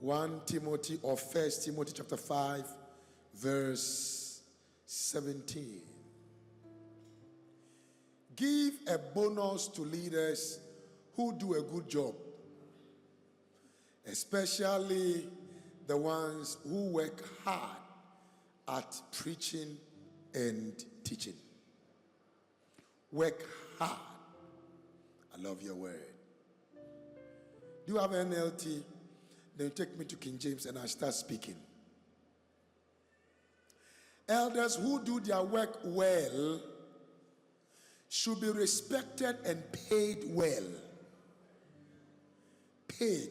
1 Timothy or 1 Timothy chapter 5, verse 17. Give a bonus to leaders who do a good job, especially the ones who work hard at preaching and teaching. Work hard. I love your word. Do you have NLT? Then take me to King James and I start speaking. Elders who do their work well should be respected and paid well. Paid.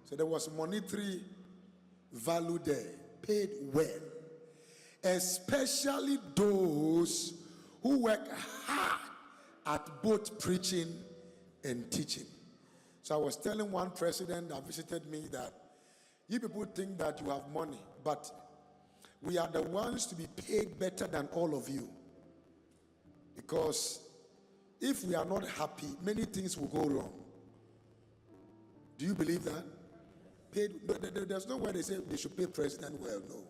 So there was monetary value there. Paid well. Especially those who work hard at both preaching and teaching. So I was telling one president that visited me that you people think that you have money, but we are the ones to be paid better than all of you. Because if we are not happy, many things will go wrong. Do you believe that? Paid, there's no way they say they should pay president well, no.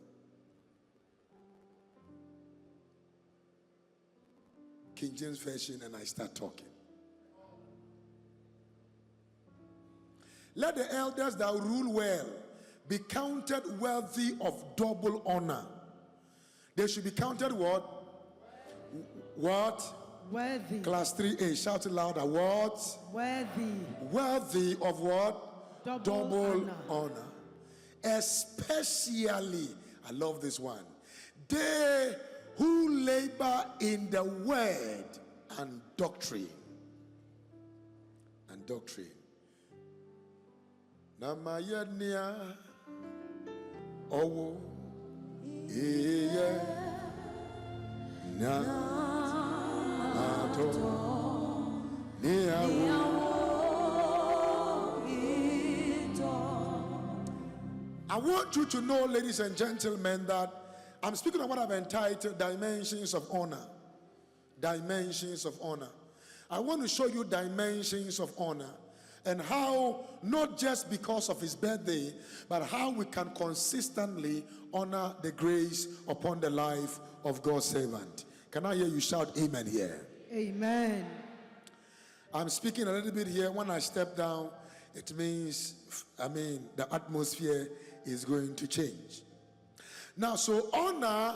King James Version, and I start talking. Let the elders that rule well be counted worthy of double honor. They should be counted what? What? Worthy. Class 3A, shout it louder. What? Worthy. Worthy of what? Double honor. Especially, I love this one, they who labor in the word and doctrine. And doctrine. Namayania owo iye na ato niawo. I want you to know, ladies and gentlemen, that I'm speaking of what I've entitled Dimensions of Honor. Dimensions of honor. I want to show you dimensions of honor. And how, not just because of his birthday, but how we can consistently honor the grace upon the life of God's servant. Can I hear you shout amen here? Amen. I'm speaking a little bit here. When I step down, it means, the atmosphere is going to change. Now, so honor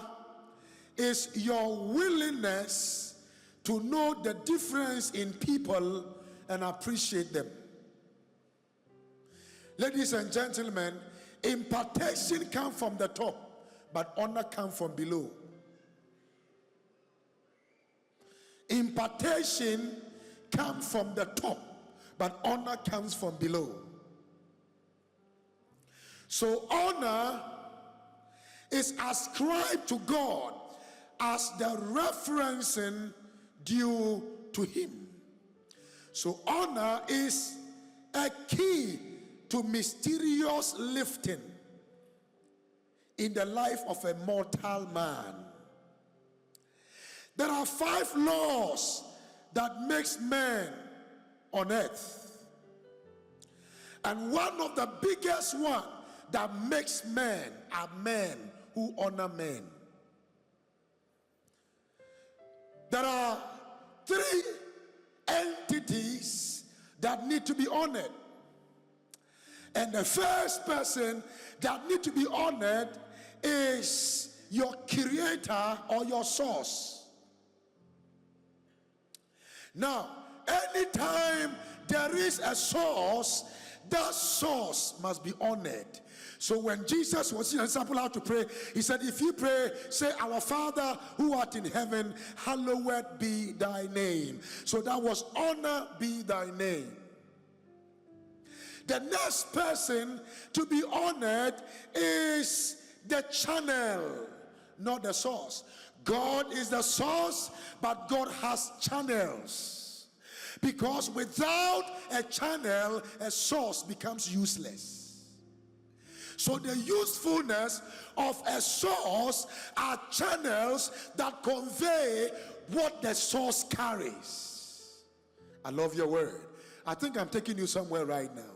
is your willingness to know the difference in people and appreciate them. Ladies and gentlemen, impartation comes from the top, but honor comes from below. Impartation comes from the top, but honor comes from below. So honor is ascribed to God as the referencing due to him. So honor is a key to mysterious lifting in the life of a mortal man. There are 5 laws that makes men on earth. And one of the biggest one that makes men are men who honor men. There are 3 entities that need to be honored. And the first person that need to be honored is your creator or your source. Now, anytime there is a source, that source must be honored. So when Jesus was teaching disciples how to pray, he said, if you pray, say, our Father who art in heaven, hallowed be thy name. So that was honor be thy name. The next person to be honored is the channel, not the source. God is the source, but God has channels. Because without a channel, a source becomes useless. So the usefulness of a source are channels that convey what the source carries. I love your word. I think I'm taking you somewhere right now.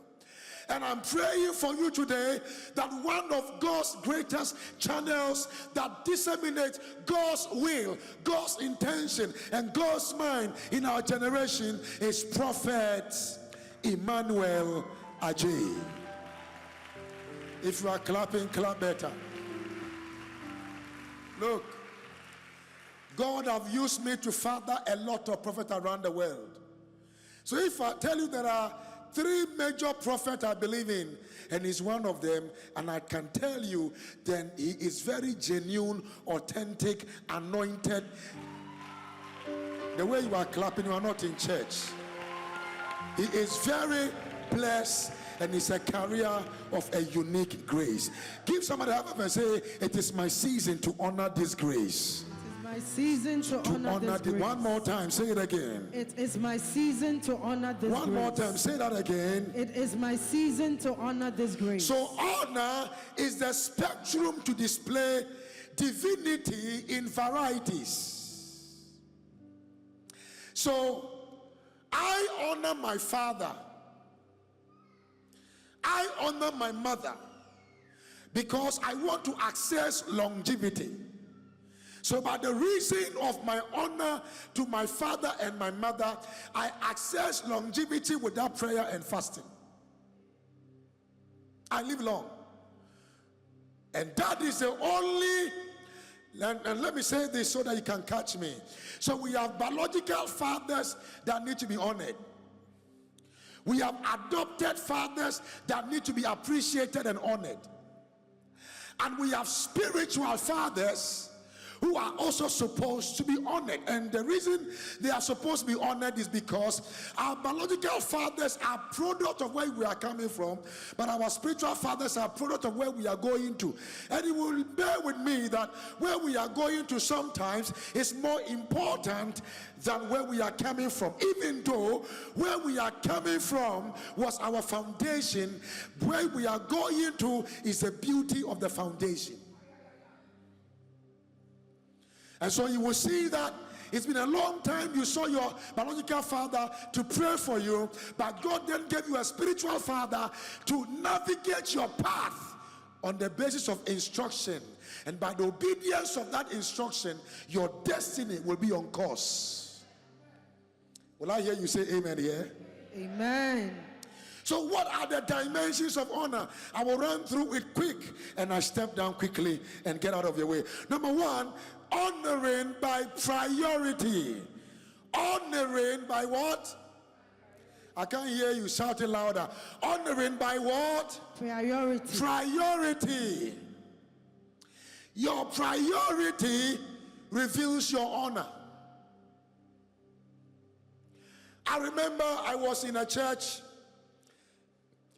And I'm praying for you today that one of God's greatest channels that disseminates God's will, God's intention, and God's mind in our generation is Prophet Emmanuel Nkum. If you are clapping, clap better. Look, God have used me to father a lot of prophets around the world. So if I tell you there are 3 major prophets I believe in, and he's one of them, and I can tell you, then he is very genuine, authentic, anointed. The way you are clapping, you are not in church. He is very blessed, and it's a career of a unique grace. Give somebody a hand and say, it is my season to honor this grace. My season to honor this grace. One more time, say it again. It is my season to honor this grace. One more time, say that again. It is my season to honor this grace. So honor is the spectrum to display divinity in varieties. So I honor my father. I honor my mother because I want to access longevity. So by the reason of my honor to my father and my mother, I access longevity without prayer and fasting. I live long. And that is the only, and let me say this so that you can catch me. So we have biological fathers that need to be honored. We have adopted fathers that need to be appreciated and honored. And we have spiritual fathers who are also supposed to be honored. And the reason they are supposed to be honored is because our biological fathers are product of where we are coming from, but our spiritual fathers are product of where we are going to. And you will bear with me that where we are going to sometimes is more important than where we are coming from. Even though where we are coming from was our foundation, where we are going to is the beauty of the foundation. And so you will see that it's been a long time you saw your biological father to pray for you, but God then gave you a spiritual father to navigate your path on the basis of instruction. And by the obedience of that instruction, your destiny will be on course. Will I hear you say amen here? Amen. So what are the dimensions of honor? I will run through it quick, and I step down quickly and get out of your way. Number 1, honoring by priority. Honoring by what? I can't hear you. Shout it louder. Honoring by what? Priority. Priority. Your priority reveals your honor. I remember I was in a church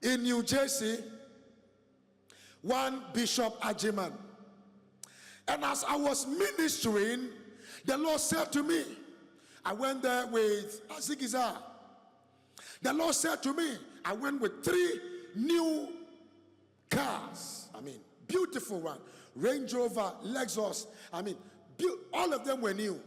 in New Jersey, one Bishop Ajiman. And as I was ministering, the Lord said to me, I went there with Azigiza. The Lord said to me, I went with 3 new cars. I mean, beautiful one. Range Rover, Lexus. I mean, all of them were new.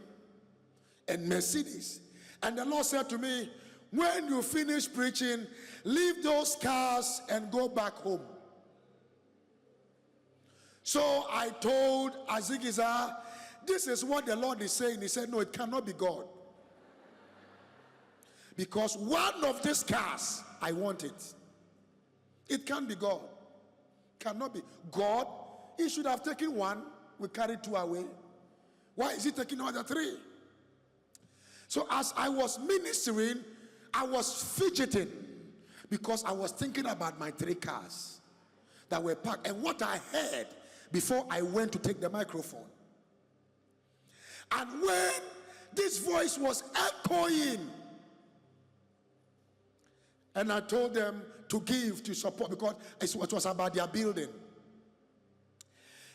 And Mercedes. And the Lord said to me, when you finish preaching, leave those cars and go back home. So I told Azigiza, this is what the Lord is saying. He said, no, it cannot be God. Because one of these cars, I want it. It can't be God. Cannot be. God, he should have taken one. We carried 2 away. Why is he taking other 3? So as I was ministering, I was fidgeting because I was thinking about my 3 cars that were parked and what I heard before I went to take the microphone. And when this voice was echoing, and I told them to give, to support, because it was about their building.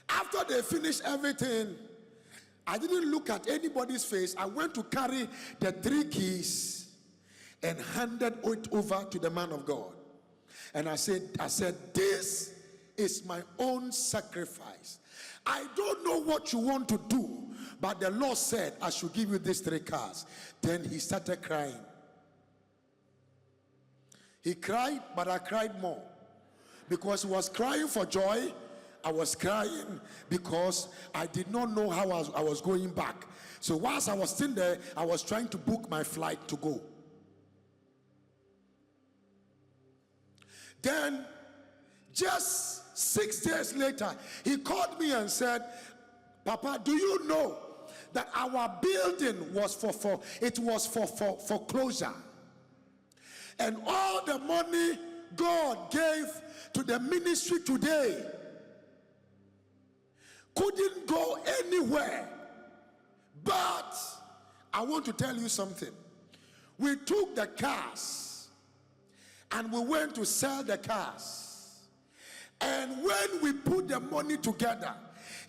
After they finished everything, I didn't look at anybody's face. I went to carry the 3 keys and handed it over to the man of God. And I said, this is my own sacrifice. I don't know what you want to do, but the Lord said I should give you these 3 cars. Then he started crying. He cried, but I cried more. Because he was crying for joy, I was crying because I did not know how I was going back. So whilst I was still there, I was trying to book my flight to go. Then, just 6 days later, he called me and said, Papa, do you know that our building was for foreclosure? And all the money God gave to the ministry today couldn't go anywhere. But I want to tell you something. We took the cars and we went to sell the cars. And when we put the money together,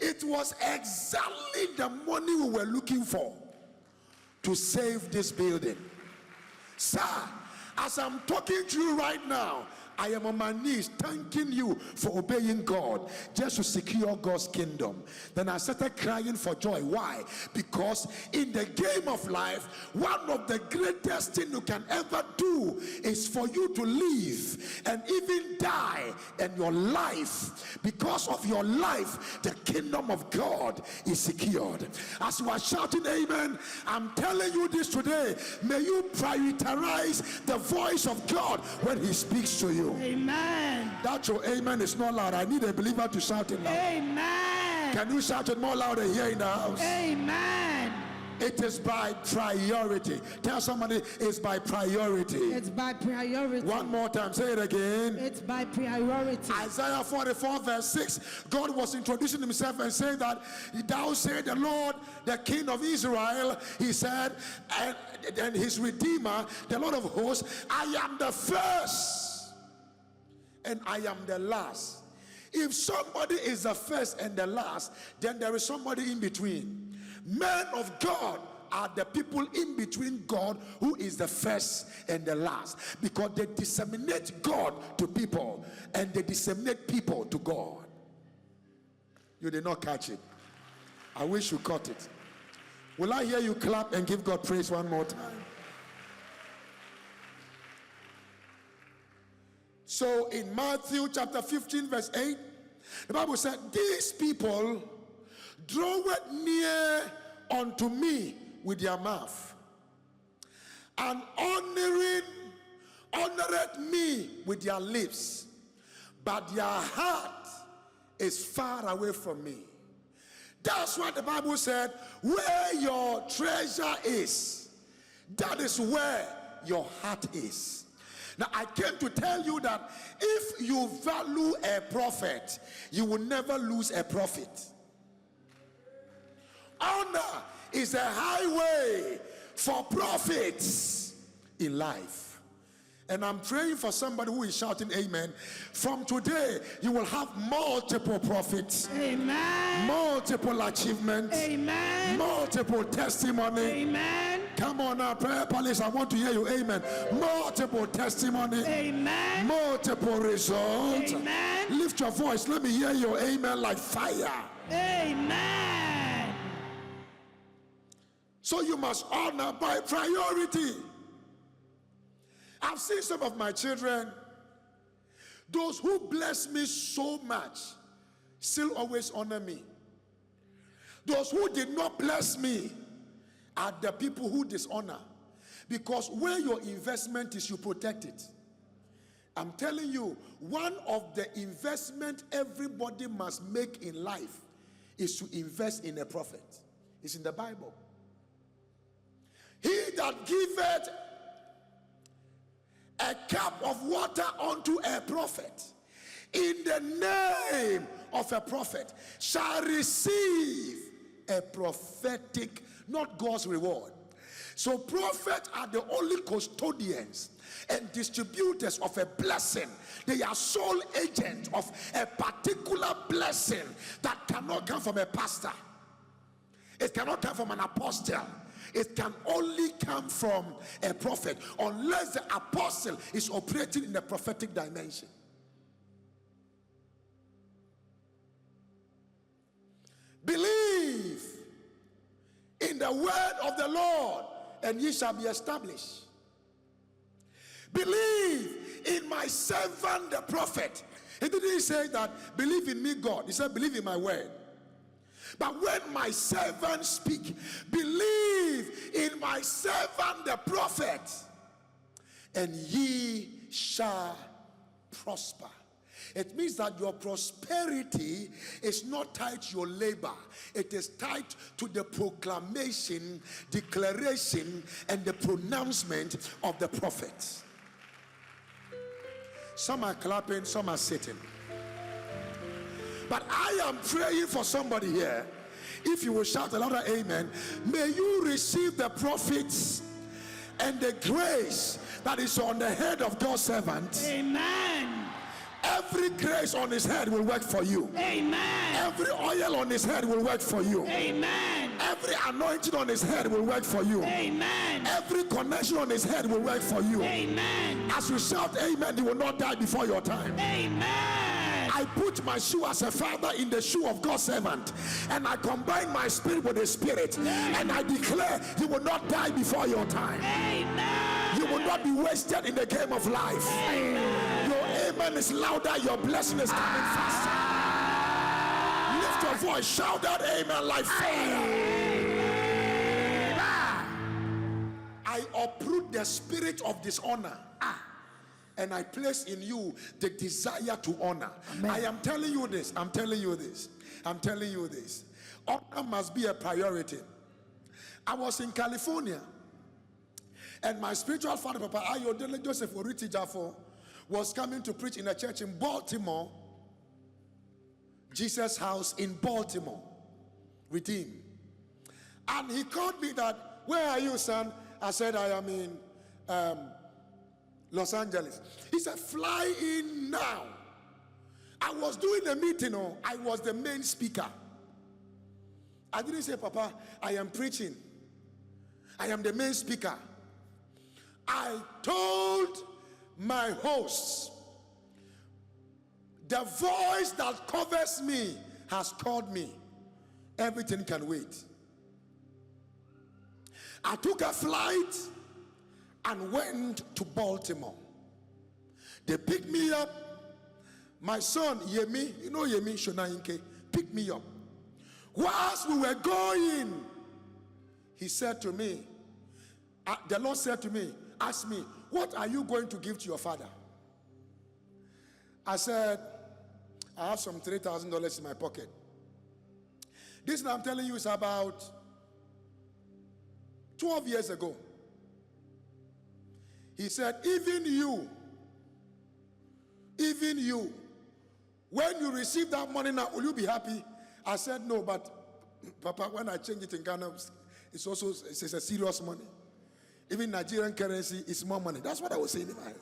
it was exactly the money we were looking for to save this building. Sir, as I'm talking to you right now, I am on my knees thanking you for obeying God just to secure God's kingdom. Then I started crying for joy. Why? Because in the game of life, one of the greatest things you can ever do is for you to live and even die. And your life, because of your life, the kingdom of God is secured. As you are shouting amen, I'm telling you this today. May you prioritize the voice of God when he speaks to you. Amen. That your amen is not loud. I need a believer to shout it loud. Amen. Can you shout it more louder here in the house? Amen. It is by priority. Tell somebody it's by priority. It's by priority. One more time. Say it again. It's by priority. Isaiah 44 verse 6. God was introducing himself and saying that thou say the Lord, the King of Israel, he said, and his Redeemer, the Lord of hosts, I am the first and I am the last. If somebody is the first and the last, then there is somebody in between. Men of God are the people in between God who is the first and the last, because they disseminate God to people and they disseminate people to God. You did not catch it. I wish you caught it. Will I hear you clap and give God praise one more time? So in Matthew chapter 15 verse 8, the Bible said, these people draweth near unto me with their mouth, and honoreth me with their lips, but their heart is far away from me. That's what the Bible said, where your treasure is, that is where your heart is. Now, I came to tell you that if you value a prophet, you will never lose a prophet. Honor is a highway for prophets in life. And I'm praying for somebody who is shouting amen. From today, you will have multiple prophets. Amen. Multiple achievements. Amen. Multiple testimony. Amen. Come on now, prayer palace, I want to hear you. Amen. Multiple testimony. Amen. Multiple results. Amen. Lift your voice. Let me hear your amen like fire. Amen. So you must honor by priority. I've seen some of my children, those who bless me so much, still always honor me. Those who did not bless me are the people who dishonor. Because where your investment is, you protect it. I'm telling you, one of the investment everybody must make in life is to invest in a prophet. It's in the Bible. He that giveth a cup of water unto a prophet in the name of a prophet shall receive a prophetic, not God's reward. So prophets are the only custodians and distributors of a blessing. They are sole agents of a particular blessing that cannot come from a pastor. It cannot come from an apostle. It can only come from a prophet, unless the apostle is operating in the prophetic dimension. Believe in the word of the Lord, and ye shall be established. Believe in my servant the prophet, He didn't say that, believe in me, God. He said, believe in my word. But when my servants speak, believe in my servant the prophet, and ye shall prosper. It means that your prosperity is not tied to your labor. It is tied to the proclamation, declaration, and the pronouncement of the prophet. Some are clapping, some are sitting. But I am praying for somebody here. If you will shout a louder amen, may you receive the prophets and the grace that is on the head of God's servant. Amen. Every grace on his head will work for you. Amen. Every oil on his head will work for you. Amen. Every anointing on his head will work for you. Amen. Every connection on his head will work for you. Amen. As you shout amen, you will not die before your time. Amen. I put my shoe as a father in the shoe of God's servant, and I combine my spirit with his spirit, and I declare you will not die before your time. Amen. You will not be wasted in the game of life. Amen. Your amen is louder, your blessing is coming faster. Lift your voice, shout that amen like fire. I uproot the spirit of dishonor, and I place in you the desire to honor. Amen. I am telling you this. I'm telling you this. I'm telling you this. Honor must be a priority. I was in California, and my spiritual father, Papa Ayodele Joseph Oriti Jaffo, was coming to preach in a church in Baltimore, Jesus House in Baltimore, with him. And he called me that, where are you, son? I said, I am in Los Angeles. He said, fly in now. I was doing a meeting, I was the main speaker. I didn't say, Papa, I am preaching. I am the main speaker. I told my hosts, the voice that covers me has called me. Everything can wait. I took a flight and went to Baltimore. They picked me up. My son, Yemi, you know Yemi Shonainke, picked me up. Whilst we were going, he said to me, the Lord said to me, ask me, what are you going to give to your father? I said, I have some $3,000 in my pocket. This I'm telling you is about 12 years ago. He said, even you, when you receive that money now, will you be happy? I said, no, but Papa, when I change it in Ghana, it's a serious money. Even Nigerian currency is more money. That's what I was saying in my head.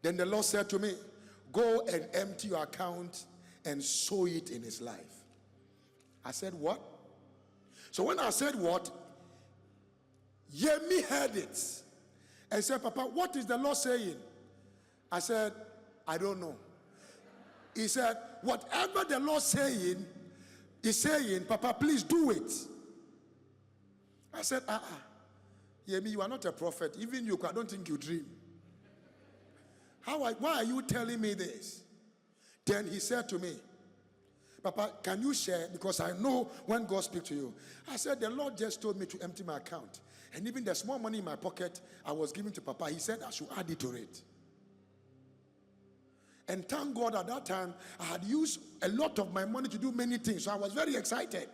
Then the Lord said to me, go and empty your account and sow it in his life. I said, what? So when I said what, Yemi heard it and said, Papa, what is the Lord saying? I said, I don't know. He said, whatever the Lord is saying, Papa, please do it. I said, Yemi, you are not a prophet. Even you, I don't think you dream. Why are you telling me this? Then he said to me, Papa, can you share? Because I know when God speaks to you. I said, the Lord just told me to empty my account. And even the small money in my pocket, I was giving to Papa. He said I should add it to it. And thank God at that time, I had used a lot of my money to do many things. So I was very excited.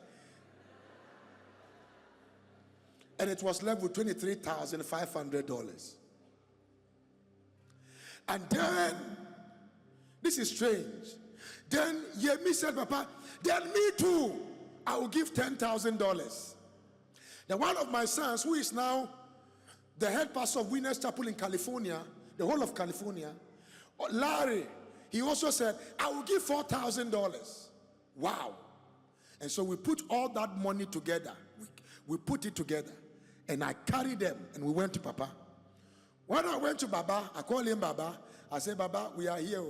And it was left with $23,500. And then, this is strange. Then Yemi said, Papa, then me too, I will give $10,000. Then one of my sons, who is now the head pastor of Winners Chapel in California, the whole of California, Larry, he also said, I will give $4,000. Wow. And so we put all that money together. We put it together. And I carried them and we went to Papa. When I went to Baba, I called him Baba. I said, Baba, we are here.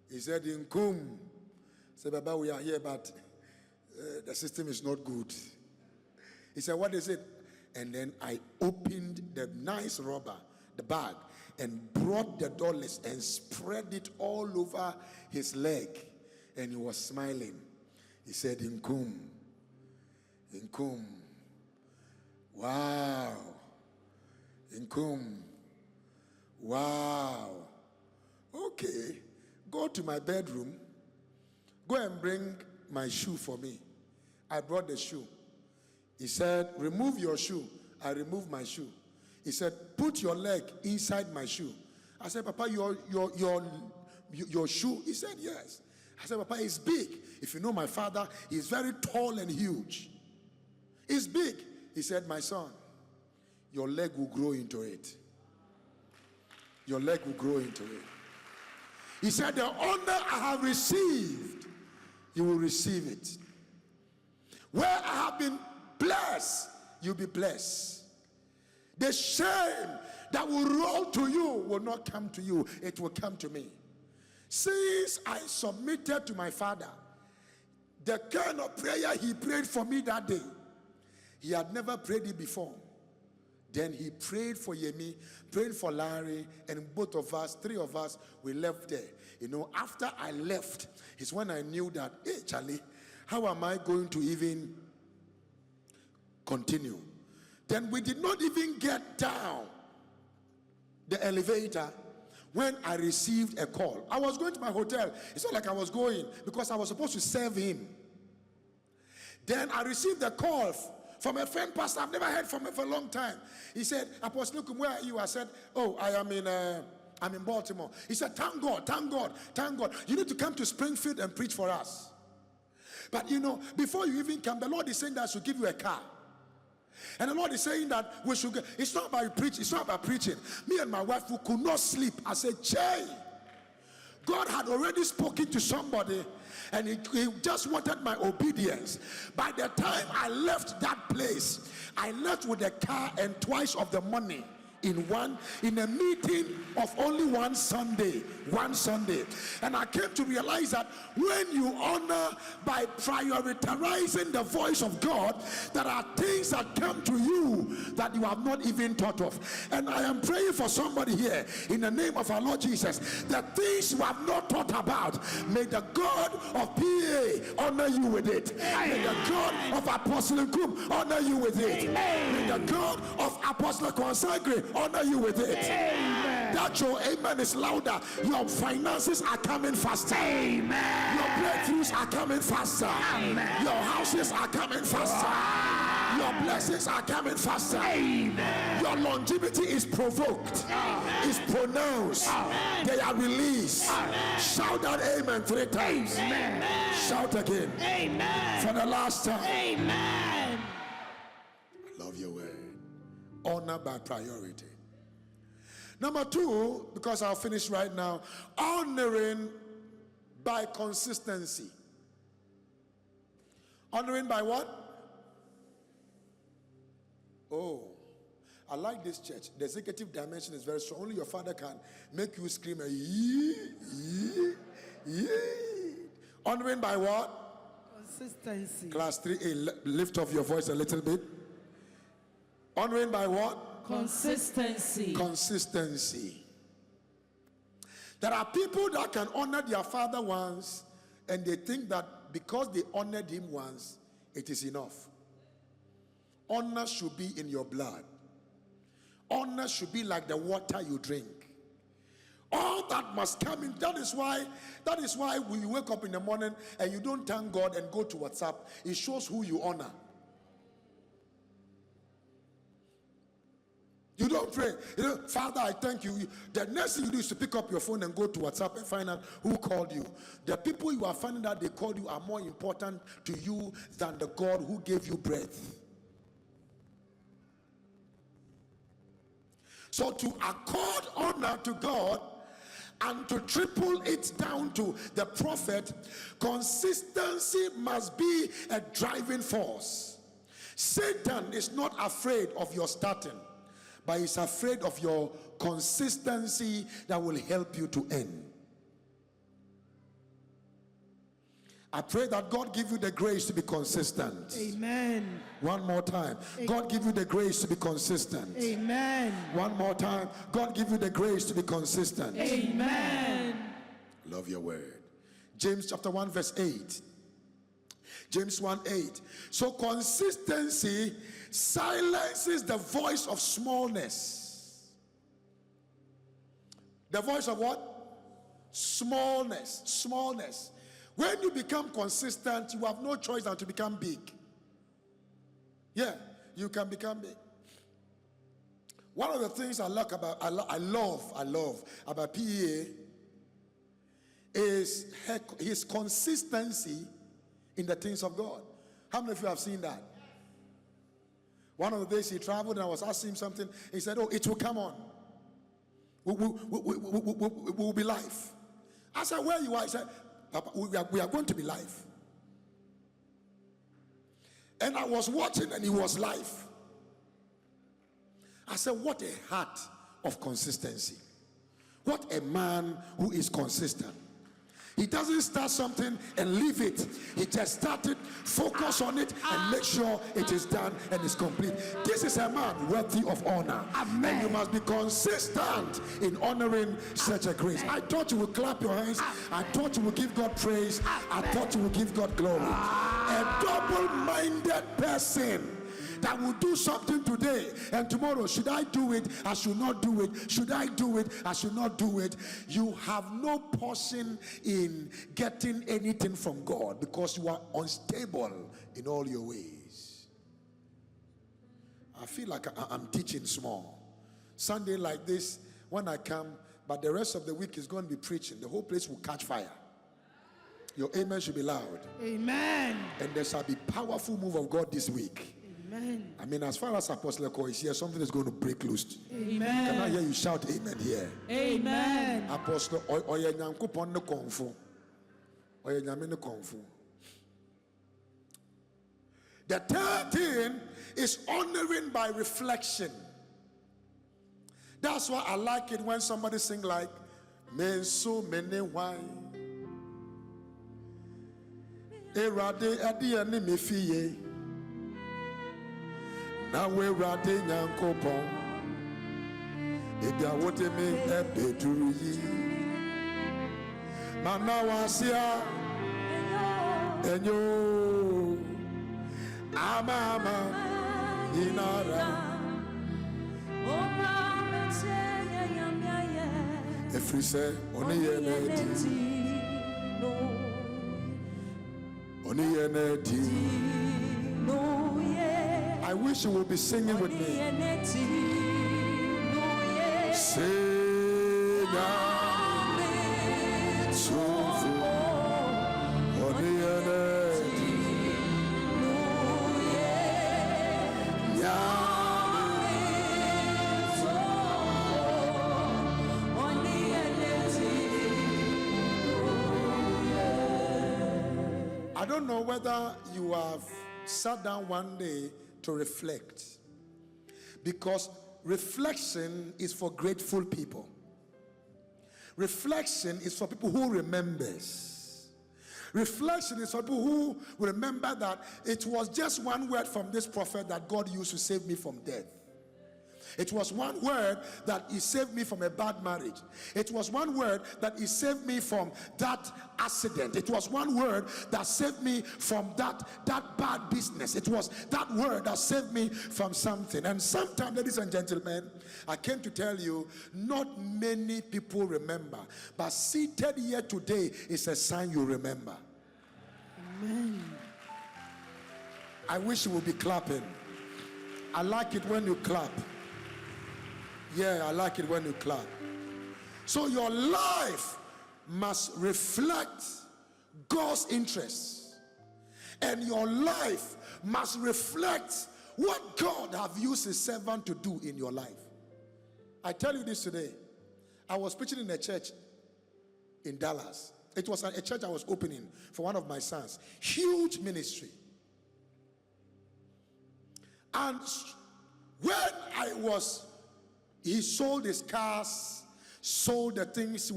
He said, Nkum. I said, Baba, we are here, but the system is not good. He said, what is it? And then I opened the nice rubber, the bag, and brought the dollars and spread it all over his leg. And he was smiling. He said, Nkum, Nkum, wow, Nkum, wow. Okay, go to my bedroom. Go and bring my shoe for me. I brought the shoe. He said, remove your shoe. I removed my shoe. He said, put your leg inside my shoe. I said, Papa, your shoe? He said, yes. I said, Papa, it's big. If you know my father, he's very tall and huge. It's big. He said, my son, your leg will grow into it. Your leg will grow into it. He said, the honor I have received, you will receive it. Where I have been blessed, you'll be blessed. The shame that will roll to you will not come to you, it will come to me. Since I submitted to my father, the kind of prayer he prayed for me that day, he had never prayed it before. Then he prayed for Yemi, prayed for Larry, and both of us, three of us, we left there. You know, after I left, is when I knew that, hey, Charlie, how am I going to even continue? Then we did not even get down the elevator when I received a call. I was going to my hotel. It's not like I was going because I was supposed to serve him. Then I received a call from a friend pastor. I've never heard from him for a long time. He said, Apostle Nkum, where are you? I said, oh, I'm in Baltimore. He said, thank God, thank God, thank God. You need to come to Springfield and preach for us. But you know, before you even come, the Lord is saying that I should give you a car. And the Lord is saying that we should get, it's not about preaching, it's not about preaching. Me and my wife, we could not sleep. I said, Jay, God had already spoken to somebody and he just wanted my obedience. By the time I left that place, I left with a car and twice of the money in a meeting of only one Sunday. And I came to realize that when you honor by prioritizing the voice of God, there are things that come to you that you have not even thought of. And I am praying for somebody here in the name of our Lord Jesus, the things you have not thought about, may the God of PA honor you with it. May the God of Apostle Nkum honor you with it. May the God of Apostle Consagre honor you with it. Amen. That your amen is louder. Your finances are coming faster. Amen. Your breakthroughs are coming faster. Amen. Your houses are coming faster. Your blessings are coming faster. Amen. Your longevity is provoked. Amen. Is pronounced. Amen. They are released. Amen. Shout that amen 3 times. Amen. Shout again. Amen. For the last time. Amen. I love your word. Honor by priority. Number 2, because I'll finish right now, honoring by consistency. Honoring by what? Oh, I like this church. The executive dimension is very strong. Only your father can make you scream a yee, yee, yee. Honoring by what? Consistency. Class 3A, lift up your voice a little bit. Honoring by what? Consistency. Consistency. There are people that can honor their father once and they think that because they honored him once, it is enough. Honor should be in your blood. Honor should be like the water you drink. All that must come in. That is why when you wake up in the morning and you don't thank God and go to WhatsApp, it shows who you honor. You don't pray. You know, Father, I thank you. The next thing you do is to pick up your phone and go to WhatsApp and find out who called you. The people you are finding out they called you are more important to you than the God who gave you breath. So to accord honor to God and to triple it down to the prophet, consistency must be a driving force. Satan is not afraid of your starting, but he's afraid of your consistency that will help you to end. I pray that God give you the grace to be consistent. Amen. One more time. God give you the grace to be consistent. Amen. One more time. God give you the grace to be consistent. Amen. Love your word. James chapter 1 verse 8. James 1:8. So consistency silences the voice of smallness. The voice of what? Smallness. Smallness. When you become consistent, you have no choice than to become big. Yeah, you can become big. One of the things I love about PEA is his consistency in the things of God. How many of you have seen that? One of the days he traveled and I was asking him something. He said, "Oh, it will come on. We will be live." I said, "Where you are?" He said, "Papa, we are going to be live." And I was watching and he was live. I said, what a heart of consistency. What a man who is consistent. He doesn't start something and leave it. He just started, focus on it, and make sure it is done and is complete. This is a man worthy of honor. Amen. And you must be consistent in honoring such a grace. I thought you would clap your hands. I thought you would give God praise. I thought you would give God glory. A double-minded person that will do something today and tomorrow, should I do it? I should not do it. Should I do it? I should not do it. You have no portion in getting anything from God because you are unstable in all your ways. I feel like I'm teaching small. Sunday like this, when I come, but the rest of the week is going to be preaching. The whole place will catch fire. Your amen should be loud. Amen. And there shall be powerful move of God this week. Amen. I mean, as far as Apostle Eko is here, something is going to break loose. Amen. Can I hear you shout amen here? Amen. Apostle Oye Nyankopon ne konfu. Oye Nyame ne konfu. The third thing is honoring by reflection. That's why I like it when somebody sing like "Men so many wine." Erade adi ani me fiye. Na we rade Nyankopon. Ega wote me ebeduru yi. Mana wasia enyo ama inara. Efri se oni yeneti. I wish you would be singing with me. Sing I don't know whether you have sat down one day to reflect, because reflection is for grateful people. Reflection is for people who remembers. Reflection is for people who remember that it was just one word from this prophet that God used to save me from death. It was one word that he saved me from a bad marriage. It was one word that he saved me from that accident. It was one word that saved me from that bad business. It was that word that saved me from something. And sometimes, ladies and gentlemen, I came to tell you, not many people remember. But seated here today is a sign you remember. Amen. I wish you would be clapping. I like it when you clap. Yeah, I like it when you clap. So your life must reflect God's interests. And your life must reflect what God have used his servant to do in your life. I tell you this today. I was preaching in a church in Dallas. It was a church I was opening for one of my sons. Huge ministry. And when he sold his cars, sold the things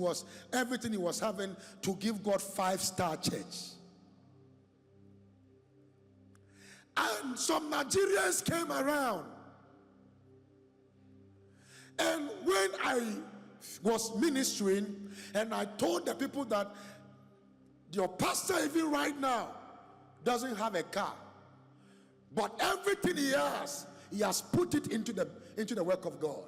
everything he was having to give God 5-star church. And some Nigerians came around. And when I was ministering and I told the people that your pastor even right now doesn't have a car, but everything he has put it into the work of God.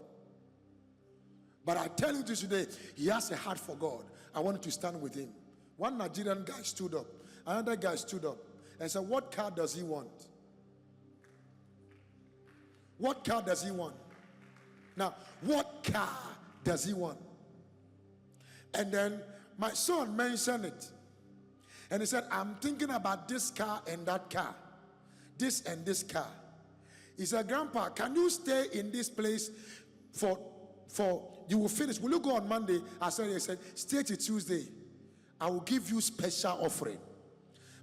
But I tell you this today, he has a heart for God. I wanted to stand with him. One Nigerian guy stood up, another guy stood up and said, what car does he want? What car does he want? Now, what car does he want? And then my son mentioned it. And he said, I'm thinking about this car and that car. This and this car. He said, Grandpa, can you stay in this place for you will finish? Will you go on Monday? I said, stay till Tuesday. I will give you special offering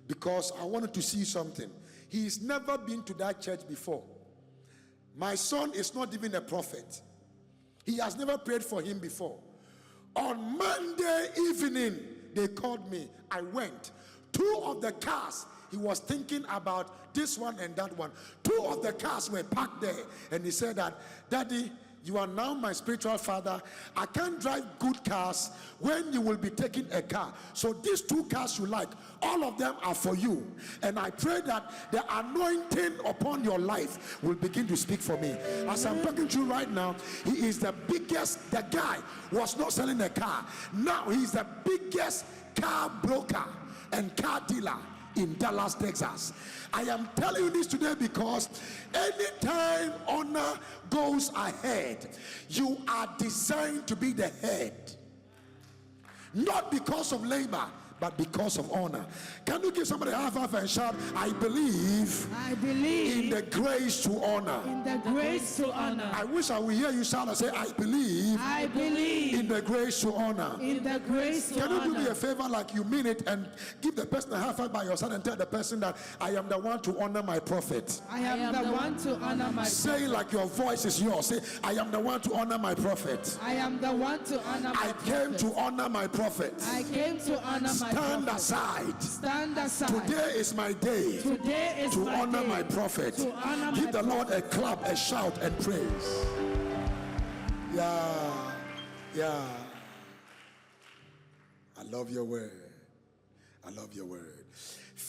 because I wanted to see something. He's never been to that church before. My son is not even a prophet. He has never prayed for him before. On Monday evening, they called me. I went. 2 of the cars, he was thinking about this one and that one. 2 of the cars were parked there. And he said that, Daddy, you are now my spiritual father. I can't drive good cars when you will be taking a car. So these 2 cars you like, all of them are for you. And I pray that the anointing upon your life will begin to speak for me. As I'm talking to you right now, he is the biggest. The guy was not selling a car. Now he's the biggest car broker and car dealer in Dallas, Texas. I am telling you this today because anytime honor goes ahead, you are designed to be the head. Not because of labor, but because of honor. Can you give somebody a high five and shout, I believe in the grace to honor. In the grace to honor. I wish I would hear you shout and say, I believe in the grace to honor. In the grace to honor. Can you do me a favor like you mean it and give the person a high five by your side and tell the person that I am the one to honor my prophet. I am the one to honor my prophet. Say like your voice is yours. Say, I am the one to honor my prophet. I am the one to honor my prophet. I came to honor my prophet. I came to honor my prophet. Stand aside. Stand aside. Today is my day. Today is to my honor day my prophet. to honor Give my the Lord a clap, a shout, and praise. Yeah. I love your word. I love your word.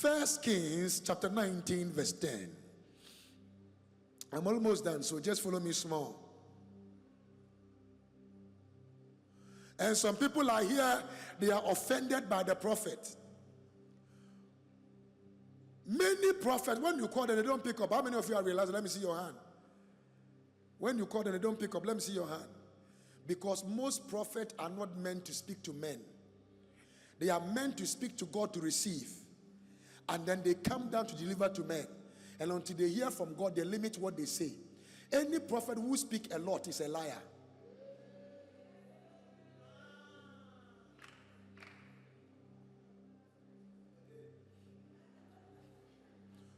1 Kings chapter 19 verse 10. I'm almost done, so just follow me small. And some people are here, they are offended by the prophet. Many prophets, when you call them, they don't pick up. How many of you are realizing? Let me see your hand. When you call them, they don't pick up. Let me see your hand. Because most prophets are not meant to speak to men. They are meant to speak to God to receive. And then they come down to deliver to men. And until they hear from God, they limit what they say. Any prophet who speaks a lot is a liar.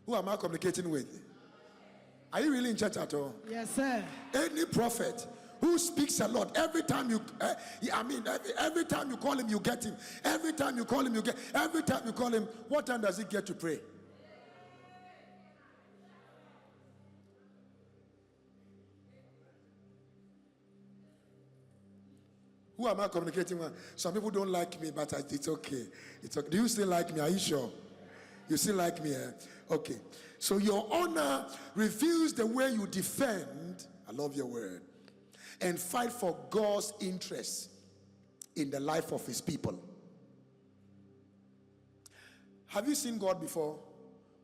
Who am I communicating with? Are you really in church at all? Yes, sir. Any prophet who speaks a lot, every time you, every time you call him, you get him. Every time you call him, you get. Every time you call him, what time does he get to pray? Who am I communicating with? Some people don't like me, but it's okay. It's okay. Do you still like me? Are you sure? You still like me? Okay. So your honor reveals the way you defend, I love your word, and fight for God's interests in the life of his people. Have you seen God before?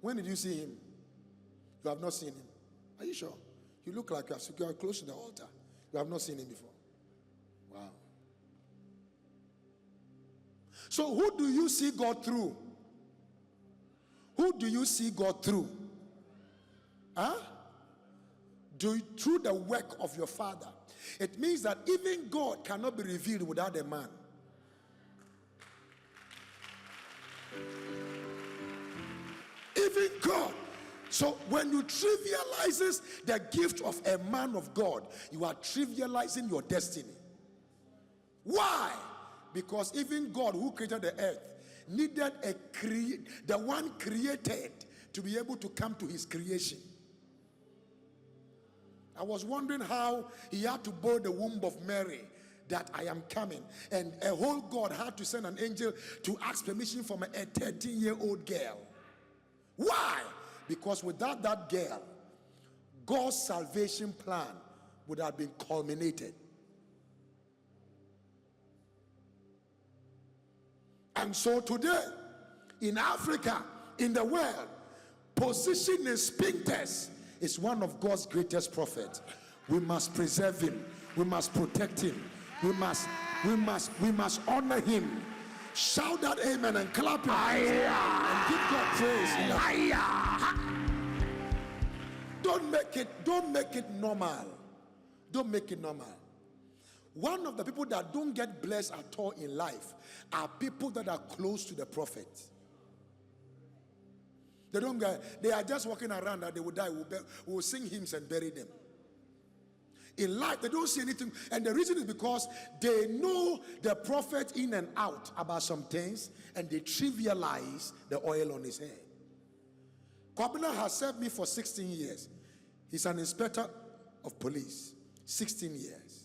When did you see him? You have not seen him. Are you sure? You look like you are close to the altar. You have not seen him before. Wow. So who do you see God through? Who do you see God through? Huh? Through the work of your father. It means that even God cannot be revealed without a man. Even God. So when you trivializes the gift of a man of God, you are trivializing your destiny. Why? Because even God who created the earth needed the one created to be able to come to his creation. I was wondering how he had to board the womb of Mary that I am coming. And a whole God had to send an angel to ask permission from a 13-year-old girl. Why? Because without that girl, God's salvation plan would have been culminated. And so today, in Africa, in the world, positioning sphincters is one of God's greatest prophets. We must preserve him. We must protect him. We must honor him. Shout that amen and clap your hands and give God praise. Don't make it normal. Don't make it normal. One of the people that don't get blessed at all in life are people that are close to the prophet. They are just walking around that they will die. We will sing hymns and bury them. In life, they don't see anything. And the reason is because they know the prophet in and out about some things, and they trivialize the oil on his head. Kwabena has served me for 16 years. He's an inspector of police. 16 years.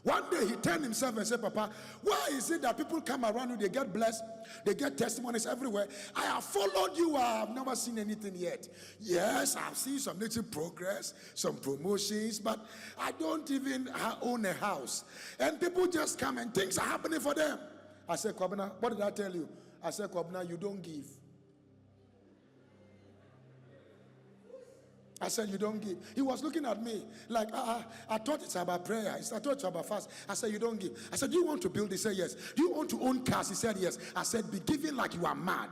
One day he turned himself and said, Papa, why is it that people come around you, they get blessed, they get testimonies everywhere? I have followed you, I have never seen anything yet. Yes, I've seen some little progress, some promotions, but I don't even own a house. And people just come and things are happening for them. I said, Kwabena, what did I tell you? I said, Kwabena, you don't give. I said, you don't give. He was looking at me like, I thought it's about prayer. I thought it's about fast. I said, you don't give. I said, do you want to build? He said, yes. Do you want to own cars? He said, yes. I said, be giving like you are mad.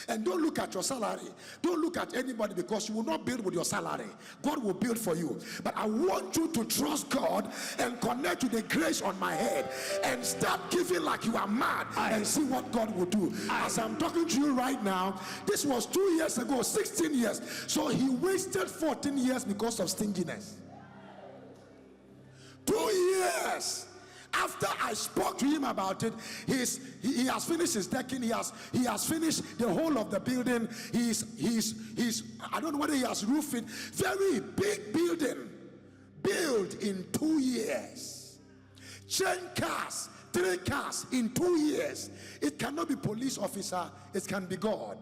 And don't look at your salary. Don't look at anybody, because you will not build with your salary. God will build for you. But I want you to trust God and connect to the grace on my head and start giving like you are mad and see what God will do. As I'm talking to you right now, this was 2 years ago, 16 years. So he wasted 14 years because of stinginess. 2 years. After I spoke to him about it, he has finished his decking. He has finished the whole of the building. He's I don't know whether he has roofed it. Very big building, built in 2 years. Change cars, 3 cars in 2 years. It cannot be police officer. It can be God.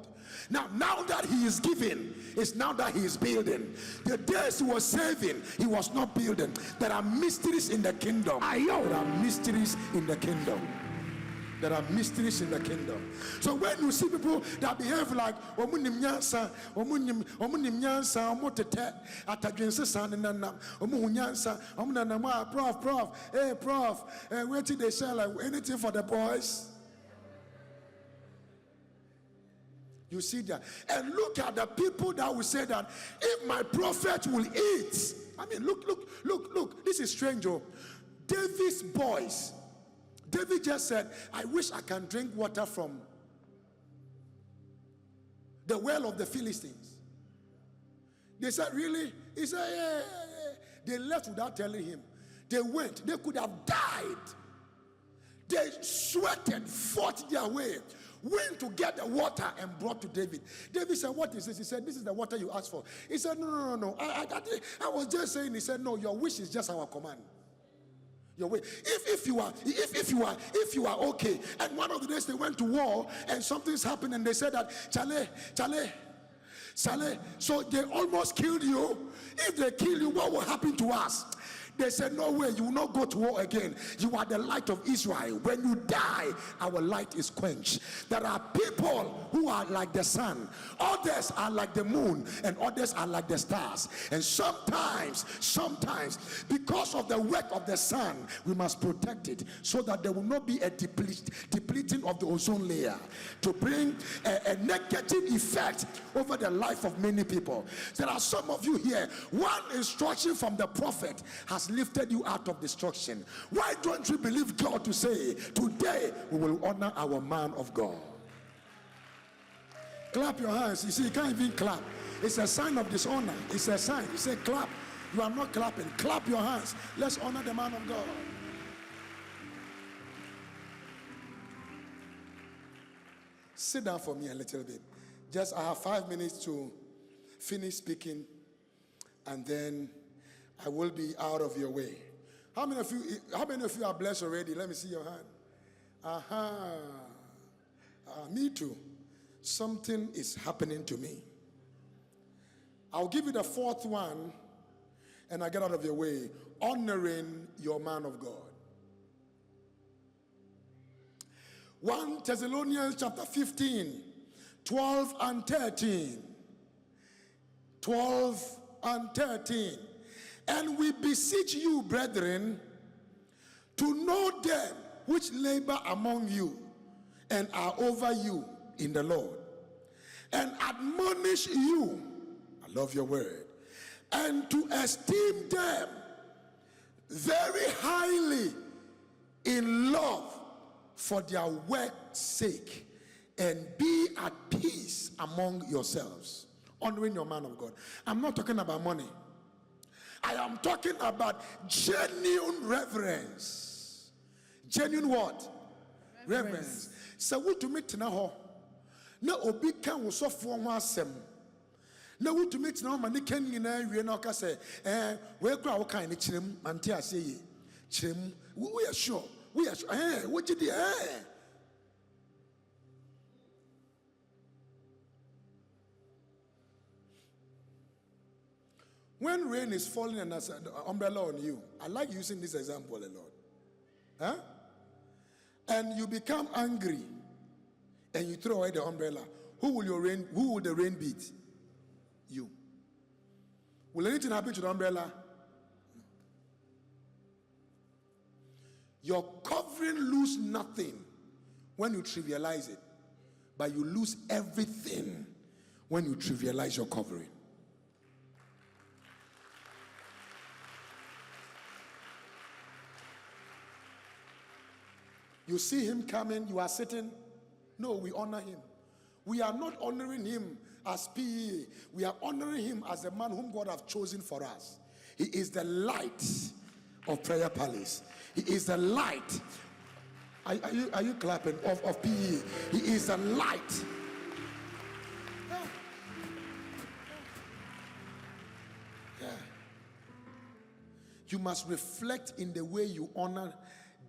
Now that he is giving, it's now that he is building. The days he was saving, he was not building. There are mysteries in the kingdom. There are mysteries in the kingdom. There are mysteries in the kingdom. So when you see people that behave like prof, where did they say like anything for the boys? You see that. And look at the people that will say that if my prophet will eat. I mean, look. This is strange. David's boys. David just said, I wish I can drink water from the well of the Philistines. They said, really? He said, yeah. They left without telling him. They went. They could have died. They sweated, fought their way, went to get the water and brought to David. David said, what is this? He said, this is the water you asked for. He said, no. I was just saying. He said, no, your wish is just our command. Your way. If you are okay. And one of the days they went to war and something's happened and they said that, Chale. So they almost killed you. If they kill you, what will happen to us? They said, no way, you will not go to war again. You are the light of Israel. When you die, our light is quenched. There are people who are like the sun. Others are like the moon. And others are like the stars. And sometimes, because of the work of the sun, we must protect it so that there will not be a depleting of the ozone layer to bring a negative effect over the life of many people. There are some of you here. One instruction from the prophet has lifted you out of destruction. Why don't you believe God to say, today we will honor our man of God? Clap your hands. You see, you can't even clap. It's a sign of dishonor. It's a sign. You say clap. You are not clapping. Clap your hands. Let's honor the man of God. Sit down for me a little bit. Just I have 5 minutes to finish speaking, and then I will be out of your way. How many of you are blessed already? Let me see your hand. Me too. Something is happening to me. I'll give you the fourth one, and I get out of your way. Honoring your man of God. 1 Thessalonians chapter 15, 12 and 13. 12 and 13. And we beseech you, brethren, to know them which labor among you and are over you in the Lord, and admonish you, I love your word, and to esteem them very highly in love for their work's sake, and be at peace among yourselves. Honoring your man of God. I'm not talking about money. I am talking about genuine reverence. Genuine what? Reverence. So what to meet now? Na obi kan wo sofo ho asem. Na what to meet now mani kan nyina wie na oka say we kura wo kan ni kirem ante ase yi. Kirem we are sure. We are sure. What did the When rain is falling and there's an umbrella on you, I like using this example a lot. Huh? And you become angry and you throw away the umbrella. Who will the rain beat? You. Will anything happen to the umbrella? No. Your covering lose nothing when you trivialize it, but you lose everything when you trivialize your covering. You see him coming, you are sitting. No, we honor him. We are not honoring him as PE. We are honoring him as the man whom God has chosen for us. He is the light of Prayer Palace. He is the light. Are you clapping of PE? He is the light. Yeah. You must reflect in the way you honor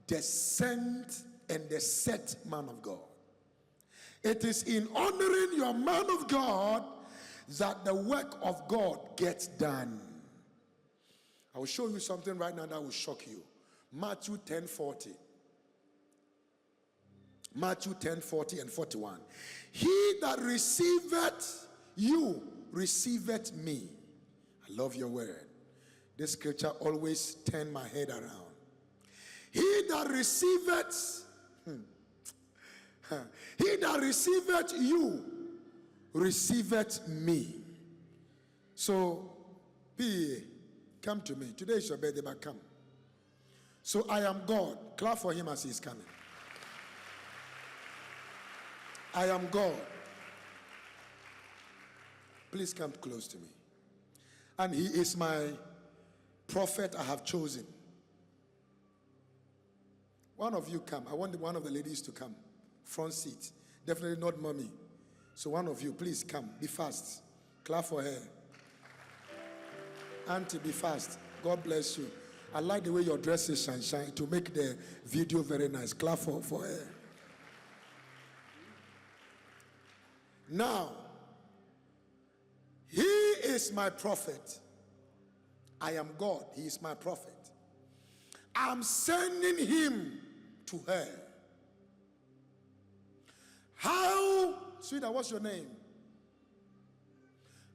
the sent and the set man of God. It is in honoring your man of God that the work of God gets done. I will show you something right now that will shock you. Matthew 10:40. Matthew 10:40 and 41. He that receiveth you, receiveth me. I love your word. This scripture always turns my head around. He that receiveth, he that receiveth you, receiveth me. So, P, come to me. Today is your birthday, but come. So I am God. Clap for him as he's coming. I am God. Please come close to me. And he is my prophet I have chosen. One of you come. I want one of the ladies to come. Front seat. Definitely not mommy. So one of you, please come. Be fast. Clap for her. Auntie, be fast. God bless you. I like the way your dress is shine to make the video very nice. Clap for her. Now, he is my prophet. I am God. He is my prophet. I'm sending him to her. How, sweetheart, what's your name?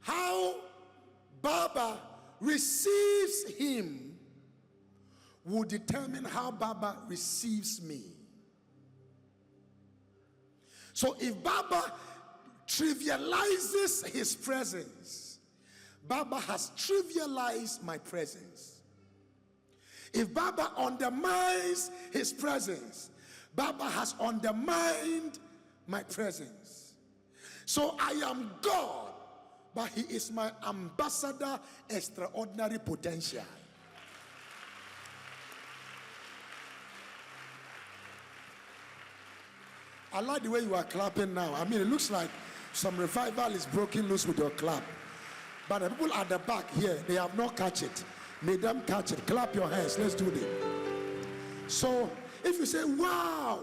How Baba receives him will determine how Baba receives me. So if Baba trivializes his presence, Baba has trivialized my presence. If Baba undermines his presence, Baba has undermined my presence. So I am God, but he is my ambassador, extraordinary potential. I like the way you are clapping now. I mean, it looks like Some revival is broken loose with your clap. But the people at the back here, they have not catch it. May them catch it. Clap your hands. Let's do it. So if you say, wow,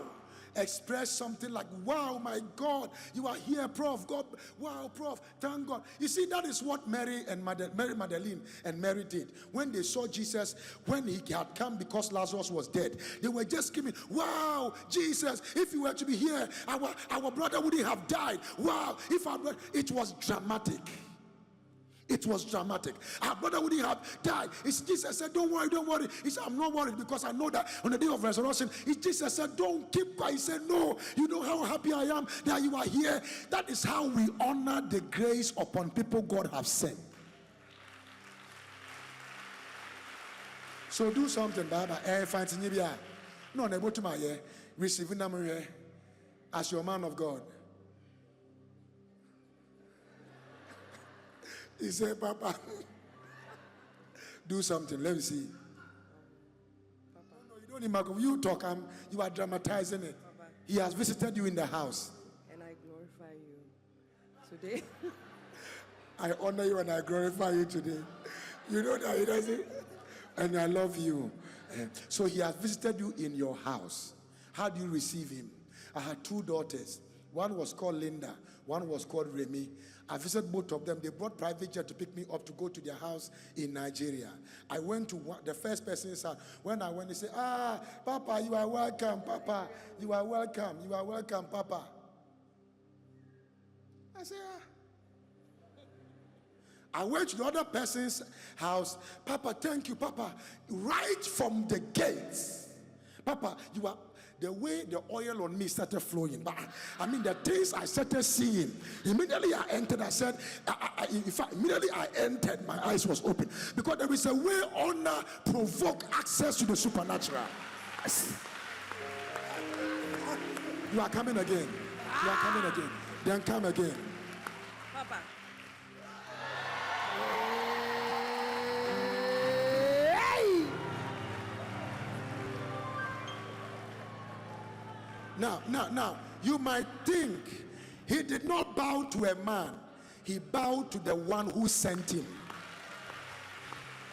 express something like, wow, my God, you are here, Prof. God, wow, Prof. Thank God. You see, that is what Mary Magdalene and Mary did. When they saw Jesus, when he had come because Lazarus was dead, they were just screaming, wow, Jesus, if you were to be here, our brother wouldn't have died. Wow, if our brother, it was dramatic. It was dramatic. Our brother wouldn't have died. Jesus said, don't worry, don't worry. He said, I'm not worried because I know that on the day of resurrection, Jesus said, don't keep quiet. He said, no, you know how happy I am that you are here. That is how we honor the grace upon people God have sent. So do something, Baba. No, to my receiving them as your man of God. He said, Papa, do something. Let me see. Papa. No, you don't need microphone. You talk. You are dramatizing it. Papa. He has visited you in the house. And I glorify you today. I honor you and I glorify you today. You know that he does it? And I love you. So he has visited you in your house. How do you receive him? I had 2 daughters. One was called Linda. One was called Remy. I visited both of them. They brought private jet to pick me up to go to their house in Nigeria. I went to the first person's house. When I went, they said, Papa, you are welcome, Papa. You are welcome. You are welcome, Papa. I said, I went to the other person's house. Papa, thank you, Papa. Right from the gates. Papa, you are... The way the oil on me started flowing, but I mean the things I started seeing. Immediately I entered, I said, in fact, immediately I entered, my eyes was open. Because there is a way honor provoke access to the supernatural. You are coming again. You are coming again. Then come again. Papa. Now, you might think he did not bow to a man. He bowed to the one who sent him.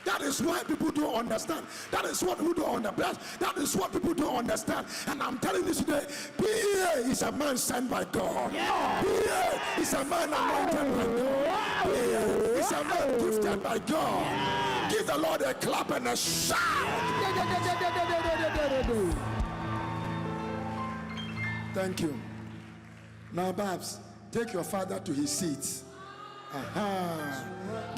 That is why people don't understand. That is what people don't understand. That is what people don't understand. And I'm telling you today, P.A. is a man sent by God. Yeah. P.A. is a man anointed by God. P.A. is a man gifted by God. Yeah. Give the Lord a clap and a shout. Thank you. Now, Babs, take your father to his seat. Aha.